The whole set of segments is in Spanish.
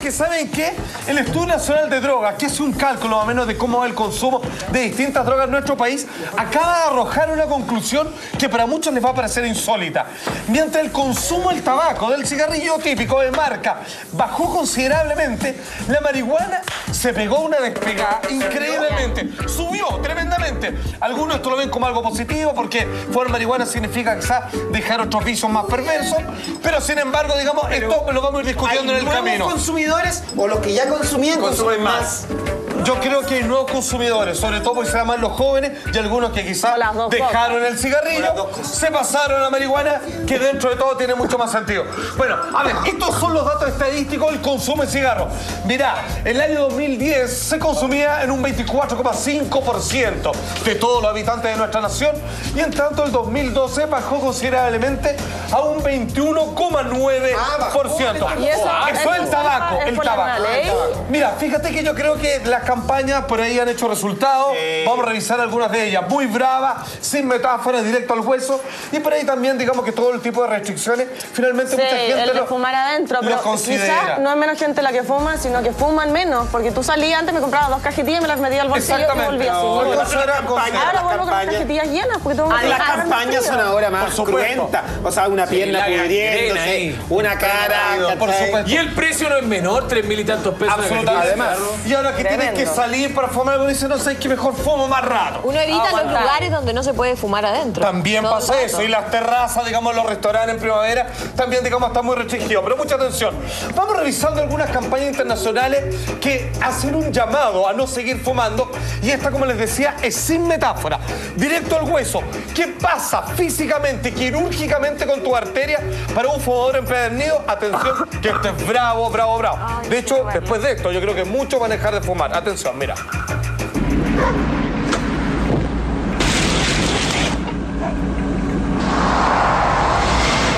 porque ¿saben qué? El Estudio Nacional de Drogas, que hace un cálculo más o menos de cómo va el consumo de distintas drogas en nuestro país, acaba de arrojar una conclusión que para muchos les va a parecer insólita. Mientras el consumo del tabaco, del cigarrillo típico de marca, bajó considerablemente, la marihuana se pegó una despegada increíblemente. Subió tremendamente. Algunos esto lo ven como algo positivo porque fumar marihuana significa quizás dejar otros vicios más perversos, pero sin embargo, digamos, esto lo vamos a ir discutiendo en el camino. ¿Hay consumidores o los que ya consumían consumen más? Yo creo que hay nuevos consumidores, sobre todo porque serán más los jóvenes y algunos que quizás dejaron el cigarrillo, se pasaron a la marihuana, que dentro de todo tiene mucho más sentido. Bueno, a ver, estos son los datos estadísticos del consumo de cigarros. Mirá, el año 2010 se consumía en un 24,5% de todos los habitantes de nuestra nación y en tanto el 2012 bajó considerablemente a un 21,9%. Eso es el tabaco, el tabaco. Mira, fíjate que yo creo que las campañas por ahí han hecho resultados. Vamos a revisar algunas de ellas. Muy bravas, sin metáforas, directo al hueso. Y por ahí también, digamos que todo el tipo de restricciones, finalmente mucha gente el de fumar adentro, pero quizás no es menos gente la que fuma, sino que fuman menos. Porque tú salías antes, me comprabas 2 cajetillas, me las metía al bolsillo y volvías así. Ahora vuelvo con las cajetillas llenas. Porque las campañas son ahora más cruentas. O sea, una pierna pudriéndose, una cara. Por supuesto. Y el precio no es menor, 3.000 y tantos pesos. Absolutamente. Además, y ahora que tienes que salir para fumar, uno dice, no sé, que mejor fumo más rato. Uno evita los lugares donde no se puede fumar adentro. También pasa eso. Y las terrazas, digamos, los restaurantes en primavera, también, digamos, están muy restringidos. Pero mucha atención. Vamos revisando algunas campañas internacionales que hacen un llamado a no seguir fumando. Y esta, como les decía, es sin metáfora. Directo al hueso. ¿Qué pasa físicamente, quirúrgicamente con tu arteria para un fumador empedernido? Atención, que esto es bravo, bravo, bravo. De hecho, después de esto, yo creo que muchos van a dejar de fumar. Atención, mira.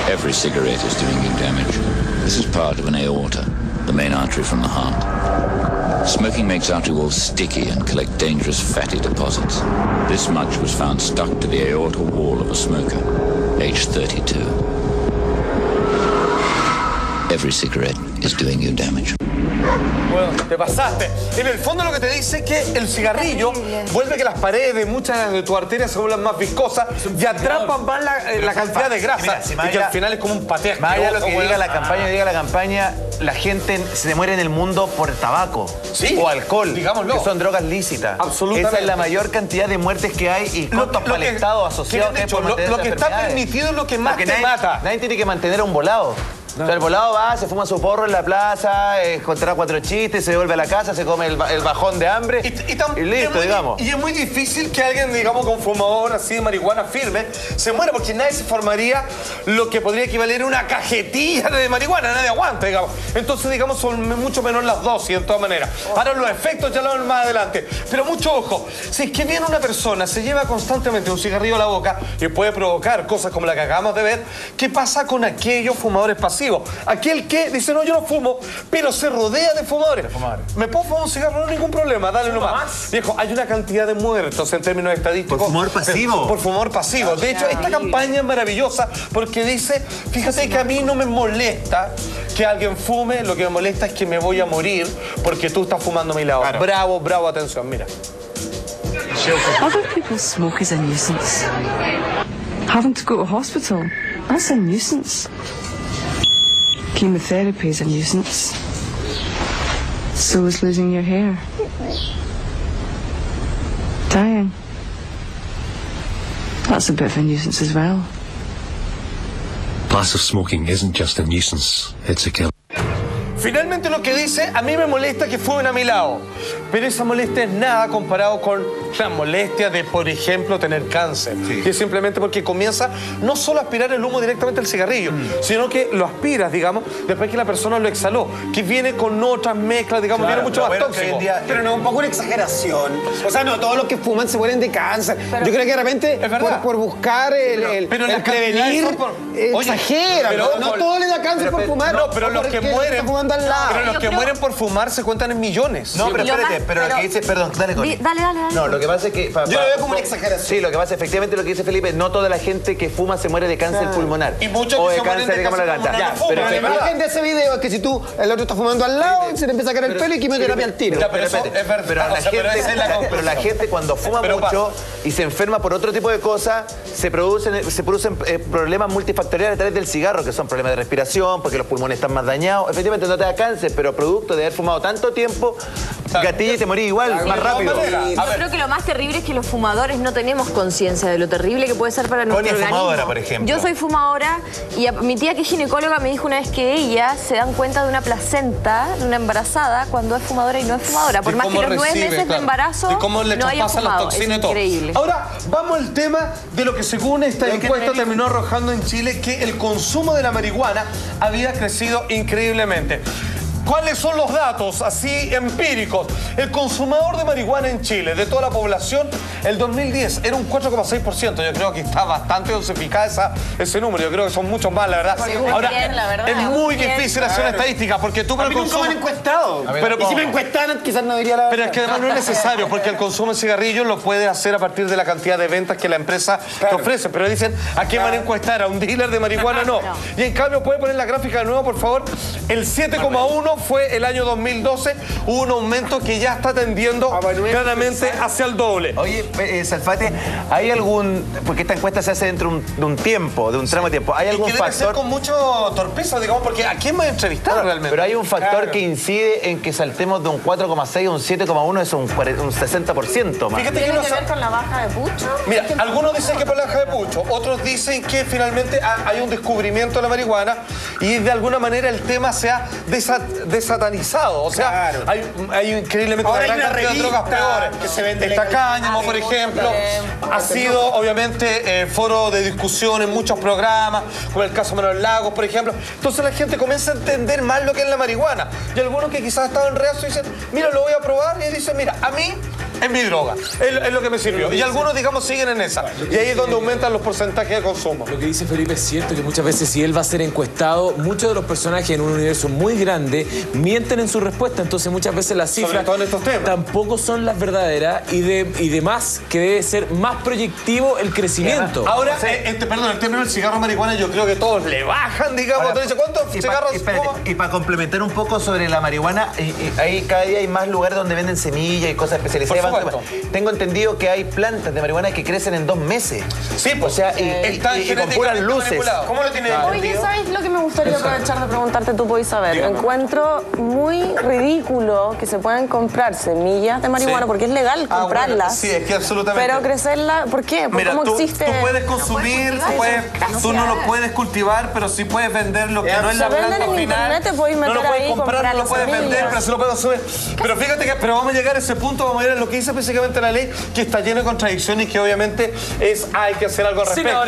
Every cigarette is doing you damage. This is part of an aorta, the main artery from the heart. Smoking makes artery walls sticky and collect dangerous fatty deposits. This much was found stuck to the aorta wall of a smoker, age 32. Every cigarette is doing you damage. Bueno, te pasaste. En el fondo lo que te dice es que el cigarrillo vuelve que las paredes, muchas de tus arterias se vuelven más viscosas y atrapan más la cantidad de grasa. Y que al final es como un paté asqueroso. Más allá de lo que diga la campaña, la gente se muere en el mundo por tabaco o alcohol, digámoslo, que son drogas lícitas. Absolutamente. Esa es la mayor cantidad de muertes que hay y costos para el Estado asociados que lo que está permitido es lo que más te mata. Nadie tiene que mantener a un volado. O sea, el volado va, se fuma su porro en la plaza, contará 4 chistes, se vuelve a la casa, se come el bajón de hambre y listo, digamos. Y es muy difícil que alguien, digamos, con fumador así de marihuana firme, se muera porque nadie se formaría lo que podría equivaler a una cajetilla de marihuana, nadie aguanta, digamos. Entonces, digamos, son mucho menor las dosis, de todas maneras. Ahora los efectos ya lo ven más adelante. Pero mucho ojo, si es que viene una persona, se lleva constantemente un cigarrillo a la boca y puede provocar cosas como la que acabamos de ver, ¿qué pasa con aquellos fumadores pasivos? Aquel que dice, no, yo no fumo, pero se rodea de fumadores. ¿Me puedo fumar un cigarro? No hay ningún problema, dale nomás. Viejo, hay una cantidad de muertos en términos estadísticos. ¿Por fumador pasivo? Por fumador pasivo. De hecho, esta campaña es maravillosa porque dice, fíjate que a mí no me molesta que alguien fume, lo que me molesta es que me voy a morir porque tú estás fumando a mi lado. Claro. Bravo, bravo, atención, mira. Other people smoke is a nuisance. Having to go to hospital, that's a nuisance. Chemotherapy is a nuisance. So is losing your hair. Dying. That's a bit of a nuisance as well. Passive smoking isn't just a nuisance, it's a killer. Finalmente lo que dice, a mí me molesta que fumen a mi lado, pero esa molestia es nada comparado con la molestia de, por ejemplo, tener cáncer. Sí. Y es simplemente porque comienza no solo a aspirar el humo directamente al cigarrillo, sino que lo aspiras, digamos, después que la persona lo exhaló, que viene con otras mezclas, digamos, viene mucho más tóxico. Pero no, un poco una exageración. O sea, no, todos los que fuman se mueren de cáncer. Pero yo creo que de repente, por buscar el prevenir, exagera. Pero no todo le da cáncer por fumar. No, pero los que mueren... Pero los que mueren por fumar se cuentan en millones. No, pero espérate, pero lo que dice, perdón, dale, Connie. Dale. No, lo que pasa es que... Yo lo veo como una exageración. Sí, lo que pasa efectivamente lo que dice Felipe, no toda la gente que fuma se muere de cáncer pulmonar. Y muchos o que de se mueren cáncer, de digamos, la cáncer garganta. pulmonar Pero la imagen de ese video es que si tú, el otro está fumando al lado, se te empieza a caer el pelo y quimoterapia al tiro. Pero eso es verdad. Pero la gente cuando fuma mucho y se enferma por otro tipo de cosas, se producen problemas multifactoriales a través del cigarro, que son problemas de respiración, porque los pulmones están más dañados. Efectivamente no te da cáncer, pero producto de haber fumado tanto tiempo, gatilla y te morís igual, más rápido. Yo creo que lo más terrible es que los fumadores no tenemos conciencia de lo terrible que puede ser para nuestro organismo. Fumadora, por ejemplo. Yo soy fumadora y mi tía, que es ginecóloga, me dijo una vez que ella se dan cuenta de una placenta de una embarazada cuando es fumadora y no es fumadora. Por más que los 9 meses de embarazo cómo le no haya traspasan las fumado. toxinas y todo. Increíble. Ahora, vamos al tema de lo que según esta encuesta terminó arrojando en Chile, que el consumo de la marihuana había crecido increíblemente. ¿Cuáles son los datos así empíricos? El consumador de marihuana en Chile, de toda la población, el 2010 era un 4,6%. Yo creo que está bastante dosificada ese número. Yo creo que son muchos más, la verdad. Ahora, bien, la verdad, es muy difícil hacer una estadística porque tú... A mí nunca me han encuestado. Y si me encuestaran, quizás no diría la verdad. Pero es que además no es necesario, porque el consumo de cigarrillos lo puedes hacer a partir de la cantidad de ventas que la empresa te ofrece. Pero dicen, ¿a quién van a encuestar? ¿A un dealer de marihuana? No. Y en cambio, ¿puede poner la gráfica de nuevo, por favor? El 7,1 fue el año 2012. Hubo un aumento que ya está tendiendo claramente hacia el doble. Oye, Salfate, ¿hay algún... Porque esta encuesta se hace dentro de un tiempo, de un tramo de tiempo. ¿Hay algún factor? Debe ser con mucho torpeza, digamos, porque ¿a quién me han entrevistado realmente? Pero hay un factor que incide en que saltemos de un 4,6 a un 7,1, es un 60% más. Fíjate, ¿tiene que ver con la baja de pucho? Mira, algunos dicen que por la baja de pucho, otros dicen que finalmente hay un descubrimiento de la marihuana y de alguna manera el tema se ha desatanizado. O sea, hay increíblemente ahora una gran cantidad de drogas peores. Que se vende Esta cáñamo, por ejemplo, ha sido obviamente foro de discusión en muchos programas, como el caso Manuel Lagos, por ejemplo. Entonces la gente comienza a entender más lo que es la marihuana. Y algunos que quizás estaban reacios dicen, mira, lo voy a probar, y dicen, mira, a mí es mi droga, es lo que me sirvió. Y algunos, digamos, siguen en esa. Y ahí es donde aumentan los porcentajes de consumo. Lo que dice Felipe es cierto, que muchas veces si él va a ser encuestado, muchos de los personajes en un universo muy grande mienten en su respuesta. Entonces muchas veces las cifras tampoco son las verdaderas y demás que debe ser más proyectivo el crecimiento. Ahora, perdón, el término del cigarro marihuana yo creo que todos le bajan, digamos. Ahora, ¿cuántos cigarros? Y para complementar un poco sobre la marihuana, ahí cada día hay más lugares donde venden semillas y cosas especializadas. Tengo entendido que hay plantas de marihuana que crecen en 2 meses. Sí, pues. O sea, y con puras luces. ¿Cómo lo tiene? Oye, ¿sabes lo que me gustaría aprovechar de preguntarte tú, podés saber? Encuentro muy ridículo que se puedan comprar semillas de marihuana, porque es legal comprarlas. Sí, es que absolutamente. Pero crecerla, ¿por qué? Mira, ¿Cómo tú existe? Tú puedes consumir, tú no lo puedes cultivar, pero sí puedes vender lo que no es la planta final. En internet, te puedes meter no lo puedes ahí, comprar, no lo puedes vender, pero sí lo puedes consumir. Pero fíjate que vamos a llegar a ese punto, vamos a ir a lo que dice específicamente la ley, que está lleno de contradicciones y que obviamente hay que hacer algo al respecto.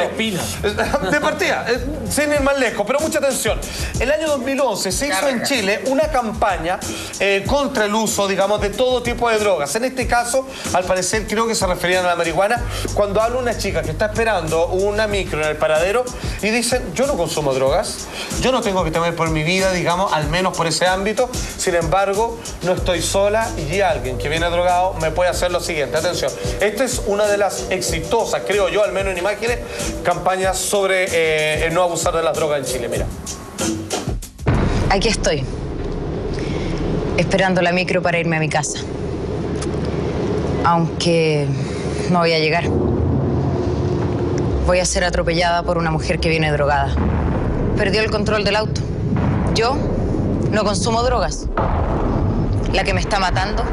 De partida, sin ir más lejos, pero mucha atención. El año 2011 se hizo en Chile una campaña contra el uso, digamos, de todo tipo de drogas. En este caso, al parecer, creo que se referían a la marihuana. Cuando habla una chica que está esperando una micro en el paradero y dicen, yo no consumo drogas, yo no tengo que temer por mi vida, digamos, al menos por ese ámbito. Sin embargo, no estoy sola y alguien que viene drogado me puede hacer lo siguiente. Atención, esta es una de las exitosas, creo yo, al menos en imágenes, campañas sobre no abusar de las drogas en Chile. Mira. Aquí estoy, esperando la micro para irme a mi casa. Aunque no voy a llegar. Voy a ser atropellada por una mujer que viene drogada. Perdió el control del auto. Yo no consumo drogas. La que me está matando,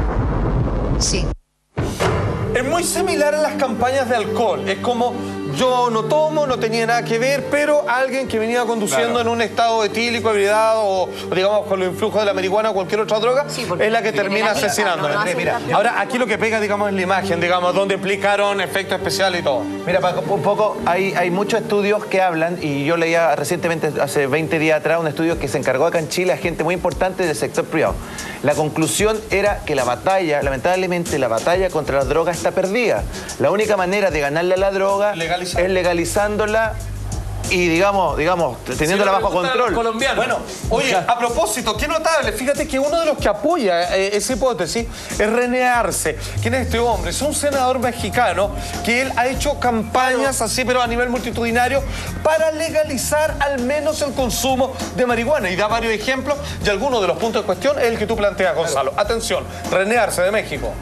sí. Es muy similar a las campañas de alcohol. Es como, yo no tomo, no tenía nada que ver, pero alguien que venía conduciendo en un estado etílico, ebriedado o digamos con los influjos de la marihuana o cualquier otra droga, es la que termina asesinándola. Ahora, aquí lo que pega, digamos, es la imagen, digamos, donde aplicaron efectos especiales y todo. Mira, un poco, hay muchos estudios que hablan, y yo leía recientemente, hace 20 días atrás, un estudio que se encargó acá en Chile a gente muy importante del sector privado. La conclusión era que la batalla, lamentablemente, la batalla contra las drogas está perdida. La única manera de ganarle a la droga es legalizándola y digamos, teniéndola bajo control. Bueno, oye, a propósito, qué notable, fíjate que uno de los que apoya esa hipótesis es René Arce. ¿Quién es este hombre? Es un senador mexicano que él ha hecho campañas así, pero a nivel multitudinario, para legalizar al menos el consumo de marihuana. Y da varios ejemplos y alguno de los puntos de cuestión es el que tú planteas, Gonzalo. Atención, René Arce de México.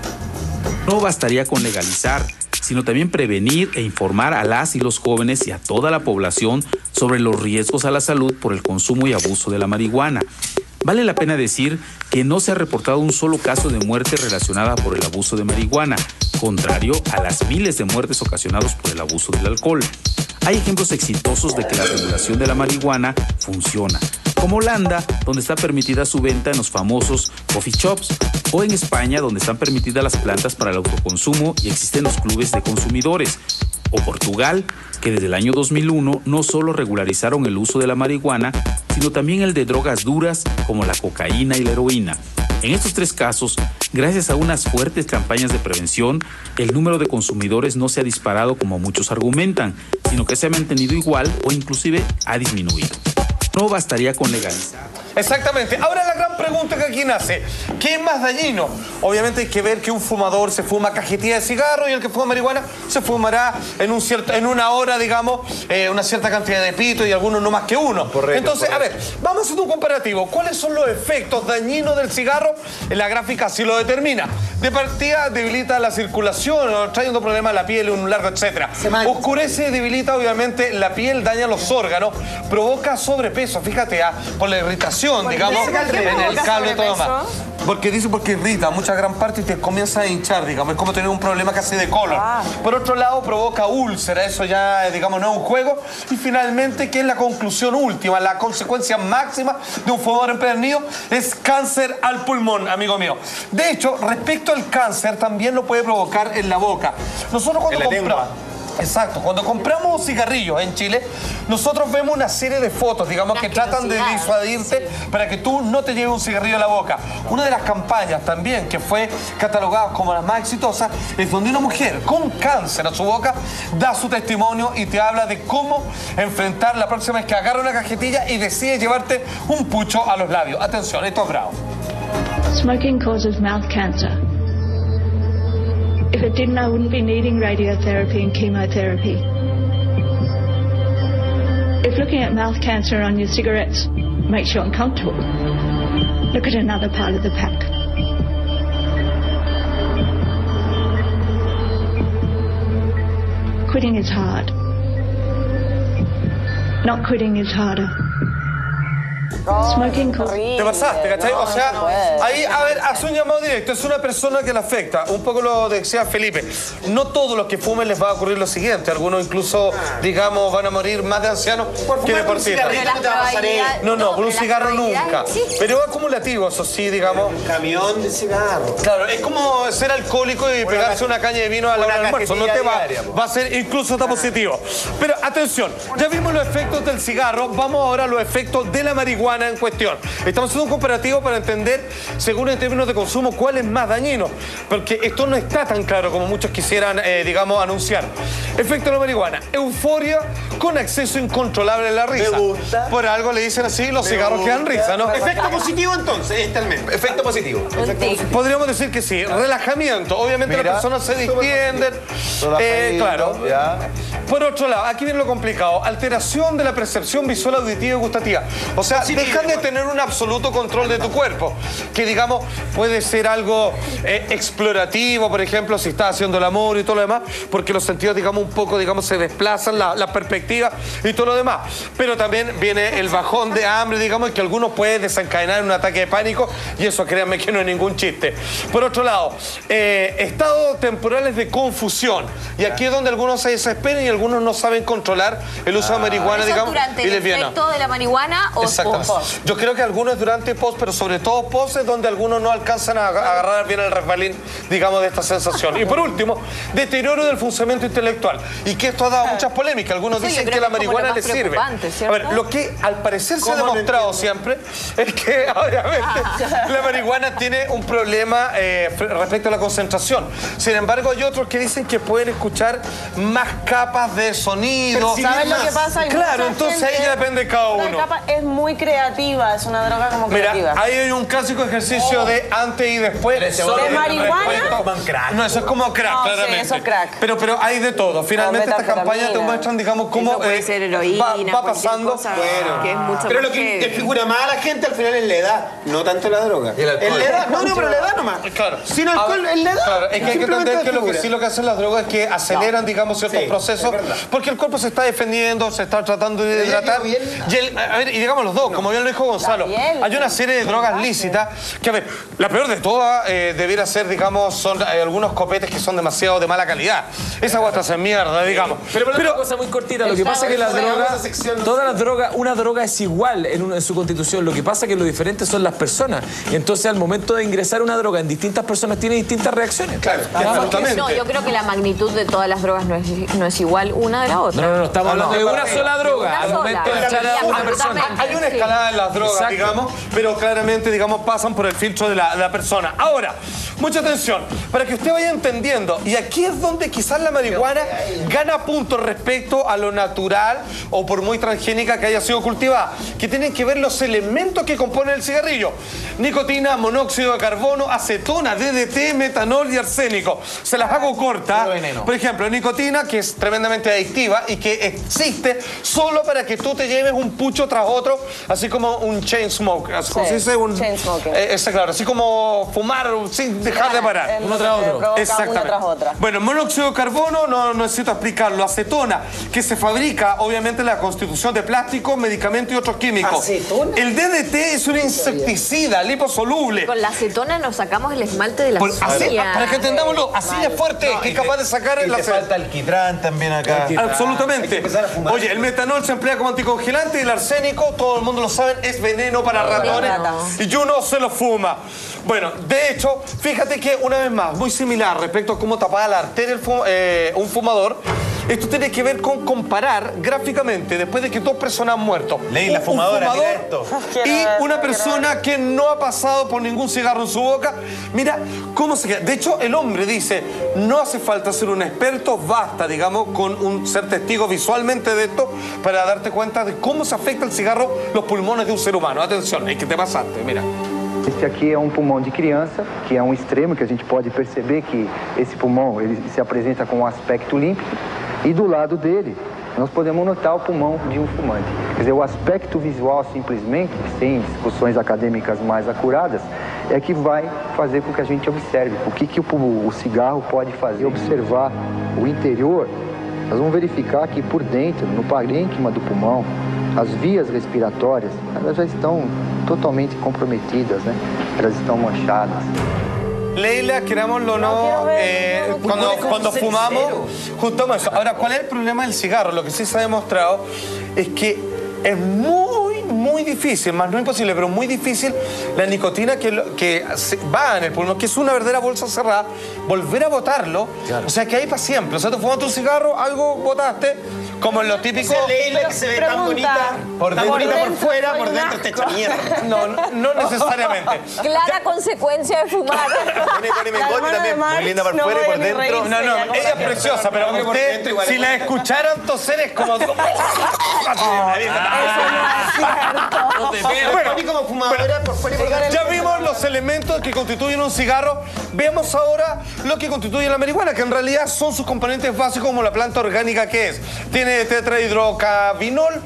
No bastaría con legalizar, sino también prevenir e informar a las y los jóvenes y a toda la población sobre los riesgos a la salud por el consumo y abuso de la marihuana. Vale la pena decir que no se ha reportado un solo caso de muerte relacionada por el abuso de marihuana, contrario a las miles de muertes ocasionadas por el abuso del alcohol. Hay ejemplos exitosos de que la regulación de la marihuana funciona, como Holanda, donde está permitida su venta en los famosos coffee shops, o en España, donde están permitidas las plantas para el autoconsumo y existen los clubes de consumidores, o Portugal, que desde el año 2001 no solo regularizaron el uso de la marihuana, sino también el de drogas duras como la cocaína y la heroína. En estos tres casos, gracias a unas fuertes campañas de prevención, el número de consumidores no se ha disparado como muchos argumentan, sino que se ha mantenido igual o inclusive ha disminuido. No bastaría con legalizar. Exactamente. Ahora la gran pregunta que aquí nace, ¿qué es más dañino? Obviamente hay que ver que un fumador se fuma cajetilla de cigarro y el que fuma marihuana se fumará en una hora, digamos, una cierta cantidad de pito y algunos no más que uno. Correcto, entonces, a ver, vamos a hacer un comparativo. ¿Cuáles son los efectos dañinos del cigarro? En la gráfica así lo determina. De partida debilita la circulación, trayendo problemas a la piel, un largo, etcétera. Oscurece y debilita obviamente la piel, daña los órganos, provoca sobrepeso, fíjate, por la irritación, digamos, en el cable y todo más. Porque irrita mucha gran parte y te comienza a hinchar, digamos, es como tener un problema casi de colon. Por otro lado, provoca úlcera, eso ya, digamos, no es un juego. Y finalmente, ¿qué es la conclusión última? La consecuencia máxima de un fumador empedernido es cáncer al pulmón, amigo mío. De hecho, respecto al cáncer, también lo puede provocar en la boca. Nosotros cuando compramos... Exacto, cuando compramos cigarrillos en Chile, nosotros vemos una serie de fotos, digamos, que tratan de disuadirte para que tú no te lleves un cigarrillo a la boca. Una de las campañas también que fue catalogada como la más exitosa es donde una mujer con cáncer a su boca da su testimonio y te habla de cómo enfrentar la próxima vez que agarra una cajetilla y decide llevarte un pucho a los labios. Atención, esto es bravo. Smoking causes mouth cancer. If it didn't, I wouldn't be needing radiotherapy and chemotherapy. If looking at mouth cancer on your cigarettes makes you uncomfortable, look at another part of the pack. Quitting is hard. Not quitting is harder. Te pasaste, ¿cachai? O sea, ahí, a ver, hace un llamado directo. Es una persona que le afecta. Un poco lo decía Felipe. No todos los que fumen les va a ocurrir lo siguiente. Algunos incluso, digamos, van a morir más de ancianos que deportistas. No, por un cigarro nunca. Pero es acumulativo, eso sí, digamos. Un camión de cigarro. Claro, es como ser alcohólico y pegarse una caña de vino a la hora del almuerzo. No te va a ser incluso hasta positivo. Pero atención, ya vimos los efectos del cigarro. Vamos ahora a los efectos de la marihuana en cuestión. Estamos haciendo un comparativo para entender, según en términos de consumo, cuál es más dañino, porque esto no está tan claro como muchos quisieran, digamos, anunciar. Efecto de la marihuana: euforia con acceso incontrolable a la risa. Me gusta. Por algo le dicen así, los cigarros que dan risa, ¿no? Efecto positivo, entonces, este al menos. Efecto positivo. Podríamos decir que sí. Relajamiento. Obviamente las personas se distienden. Claro. Ya. Por otro lado, aquí viene lo complicado: alteración de la percepción visual, auditiva y gustativa. O sea, dejan de tener un absoluto control de tu cuerpo, que digamos puede ser algo explorativo, por ejemplo, si estás haciendo el amor y todo lo demás, porque los sentidos, digamos, un poco, digamos, se desplazan, la perspectiva y todo lo demás. Pero también viene el bajón de hambre, digamos, que algunos pueden desencadenar en un ataque de pánico, y eso créanme que no es ningún chiste. Por otro lado, estados temporales de confusión, y aquí es donde algunos se desesperan y algunos no saben controlar el uso de marihuana, digamos, durante el efecto de la marihuana o Yo creo que algunos durante y post, pero sobre todo post es donde algunos no alcanzan a agarrar bien el resbalín, digamos, de esta sensación. Y por último, deterioro del funcionamiento intelectual. Y que esto ha dado muchas polémicas. Algunos dicen que la marihuana les sirve. A ver, lo que al parecer se ha demostrado siempre es que, obviamente, la marihuana tiene un problema respecto a la concentración. Sin embargo, hay otros que dicen que pueden escuchar más capas de sonido. ¿Sabes lo que pasa? Claro, entonces ahí ya depende de cada uno. La capa es muy creativa, es una droga como creativa. Mira, ahí hay un clásico ejercicio de antes y después. ¿De marihuana? No, eso es como crack, claramente. Sí, eso es crack. Pero hay de todo. Finalmente estas campañas te muestran, digamos, cómo va pasando. Que es mucho pero lo que desfigura más a la gente al final es la edad, no tanto la droga. ¿Y el alcohol? La edad, no, pero la edad nomás. Claro. Sin alcohol es la edad. Claro, es que hay que entender que lo que hacen las drogas es que aceleran, digamos, ciertos procesos, porque el cuerpo se está defendiendo, se está tratando de hidratar. Y digamos los dos, como bien lo dijo Gonzalo, hay una serie de drogas lícitas que, a ver, la peor de todas debiera ser, digamos, son algunos copetes que son demasiado de mala calidad. Esa agua te hace mierda, digamos. Pero una cosa muy cortita, lo que pasa es que las drogas, todas las drogas, una droga es igual en su constitución, lo que pasa es que lo diferente son las personas. Entonces, al momento de ingresar una droga en distintas personas tiene distintas reacciones. Claro, absolutamente. No, yo creo que la magnitud de todas las drogas no es igual una de la otra. No, estamos hablando de una sola droga. Al momento de echar a una persona. Hay una escalada en las drogas, digamos, pero claramente, digamos, pasan por el filtro de la persona. Ahora, mucha atención, para que usted vaya entendiendo, y aquí es donde quizás la marihuana gana puntos respecto a lo natural o por muy transgénica que haya sido cultivada, que tienen que ver los elementos que componen el cigarrillo: nicotina, monóxido de carbono, acetona, DDT, metanol y arsénico. Se las hago cortas. Por ejemplo, nicotina, que es tremendamente adictiva y que existe solo para que tú te lleves un pucho tras otro, así como un chain smoke. ¿Cómo se dice? Chain smoking. Claro, así como fumar sin dejar de parar. Uno tras otro. Exactamente. Una tras otra. Bueno, monóxido de carbono, no necesito explicarlo. Acetona, que se fabrica, obviamente, en la constitución de plástico, medicamentos y otros químicos. ¿Acetona? El DDT es un insecticida liposoluble. Con la acetona nos sacamos el esmalte de las uñas. Para que entendámoslo, así de fuerte que es capaz de sacar el acetona. Falta alquitrán también acá. Absolutamente. Oye, el metanol se emplea como anticongelante y el arsénico, todo el mundo lo sabe, es veneno para ratones. Y uno se lo fuma. Bueno, de hecho, fíjate que una vez más, muy similar respecto a cómo tapaba la arteria un fumador, esto tiene que ver con comparar gráficamente, después de que 2 personas han muerto. Leí la fumadora, mira esto. Y una persona que no ha pasado por ningún cigarro en su boca, mira cómo se queda. De hecho, el hombre dice, no hace falta ser un experto, basta, digamos, con ser testigo visualmente de esto para darte cuenta de cómo se afecta el cigarro los pulmones de un ser humano. Atención, es que te pasaste, mira. Este aqui é pulmão de criança, que é extremo, que a gente pode perceber que esse pulmão ele se apresenta com aspecto límpido, e do lado dele nós podemos notar o pulmão de fumante. Quer dizer, o aspecto visual simplesmente, sem discussões acadêmicas mais acuradas, é que vai fazer com que a gente observe o que o cigarro pode fazer. Observar o interior, nós vamos verificar que por dentro, no parênquima do pulmão, as vias respiratórias, elas já estão totalmente comprometidas, né? Elas estão manchadas. Leila, querámoslo o no, cuando fumamos, juntamos eso. Ahora, ¿cuál es el problema del cigarro? Lo que sí se ha demostrado es que es muy difícil, más no imposible, pero muy difícil, la nicotina que va en el pulmón, que es una verdadera bolsa cerrada, volver a botarlo, claro. O sea, que hay para siempre. O sea, tú fumaste un cigarro, algo botaste, como en lo típico. Esa Leila que se ve tan bonita por fuera, por dentro está hecha mierda. No necesariamente. Clara consecuencia de fumar. Tiene bigote también, muy linda por fuera y por dentro. No, ella es preciosa, pero usted, si la escucharan toser es como... Ya vimos los elementos que constituyen un cigarro. Veamos ahora lo que constituye la marihuana, que en realidad son sus componentes básicos, como la planta orgánica que es. Tiene tetrahidrocannabinol,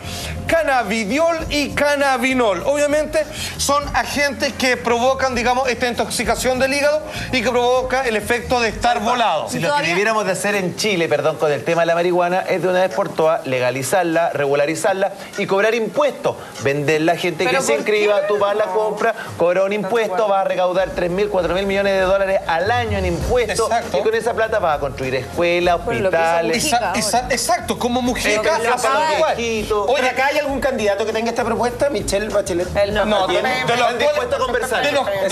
cannabidiol y cannabinol. Obviamente son agentes que provocan, digamos, esta intoxicación del hígado y que provoca el efecto de estar volado. Si lo que debiéramos de hacer en Chile, perdón, con el tema de la marihuana, es de una vez por todas legalizarla, regularizarla y cobrar impuestos. Vender la gente que se inscriba, tú vas a la compra, cobra un impuesto, vas a recaudar 3.000, 4.000 millones de dólares al año en impuestos. Exacto. Y con esa plata vas a construir escuelas, hospitales. Exacto, como Mujica. Oye, acá ¿Hay algún candidato que tenga esta propuesta? Michelle Bachelet. No, de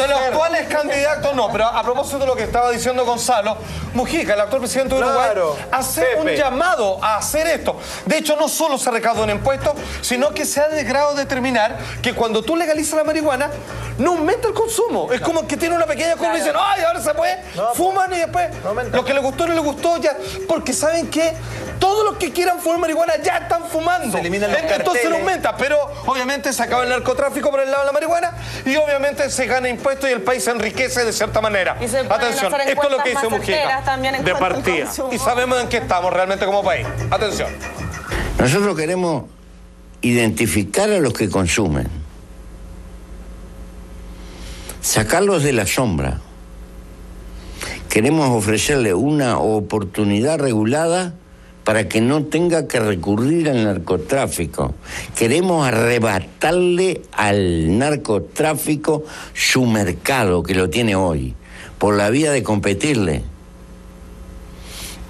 los actuales candidatos no, pero a propósito de lo que estaba diciendo Gonzalo, Mujica, el actual presidente de Uruguay, hace un llamado a hacer esto. De hecho, no solo se recauda un impuesto, sino que se ha logrado determinar que cuando tú legalizas la marihuana, no aumenta el consumo. Es como que tiene una pequeña curva y dicen, ¡ay, ahora se puede! Fuman y después lo que les gustó no les gustó ya. Porque saben que todos los que quieran fumar marihuana ya están fumando. Se eliminan los Entonces no aumenta, pero obviamente se acaba el narcotráfico por el lado de la marihuana y obviamente se gana impuestos y el país se enriquece de cierta manera. Atención, esto es lo que dice Mujica de partida. Y sabemos en qué estamos realmente como país. Atención. Nosotros queremos identificar a los que consumen, sacarlos de la sombra. Queremos ofrecerle una oportunidad regulada para que no tenga que recurrir al narcotráfico. Queremos arrebatarle al narcotráfico su mercado, que lo tiene hoy, por la vía de competirle.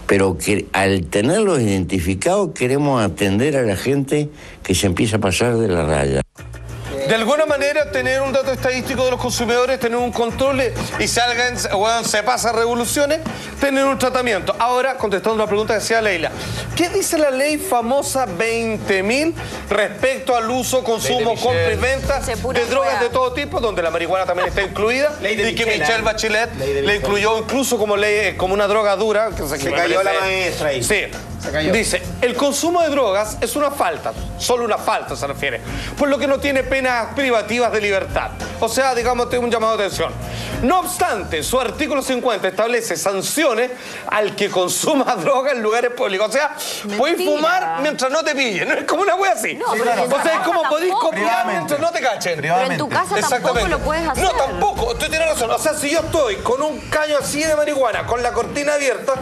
Pero que al tenerlos identificados queremos atender a la gente que se empieza a pasar de la raya. De alguna manera, tener un dato estadístico de los consumidores, tener un control y se pasa revoluciones, tener un tratamiento. Ahora, contestando la pregunta que hacía Leila, ¿qué dice la ley famosa 20.000 respecto al uso, consumo, compra y venta de drogas de todo tipo, donde la marihuana también está incluida y que Michelle Bachelet le incluyó incluso como una droga dura? Que se cayó la maestra ahí. Sí. Dice, el consumo de drogas es una falta, solo una falta se refiere, por lo que no tiene penas privativas de libertad. O sea, digamos, tengo un llamado de atención. No obstante, su artículo 50 establece sanciones al que consuma droga en lugares públicos. O sea, puedes fumar mientras no te pillen. No es como una wea así. No, o sea, es como podéis copiar mientras no te cachen. Pero en tu casa tampoco lo puedes hacer. No, tampoco. Tú tienes razón. O sea, si yo estoy con un caño así de marihuana, con la cortina abierta,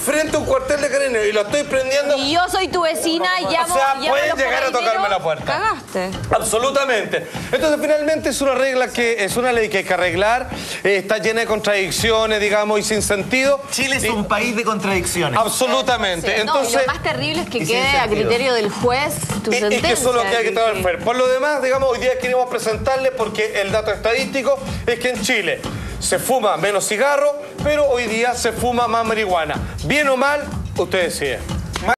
frente a un cuartel de carabineros y lo estoy prendiendo. Y yo soy tu vecina y llamo. O sea, pueden llegar a tocarme la puerta. Cagaste. Absolutamente. Entonces, finalmente es una regla que es una ley que hay que arreglar. Está llena de contradicciones, digamos, y sin sentido. Chile es un país de contradicciones. Absolutamente. Sí. Entonces, no, y lo más terrible es que quede a criterio del juez tu sentencia. Y que eso es lo que hay que trabajar. Por lo demás, digamos, hoy día queremos presentarle, porque el dato estadístico es que en Chile se fuma menos cigarro, pero hoy día se fuma más marihuana. Bien o mal, usted decide.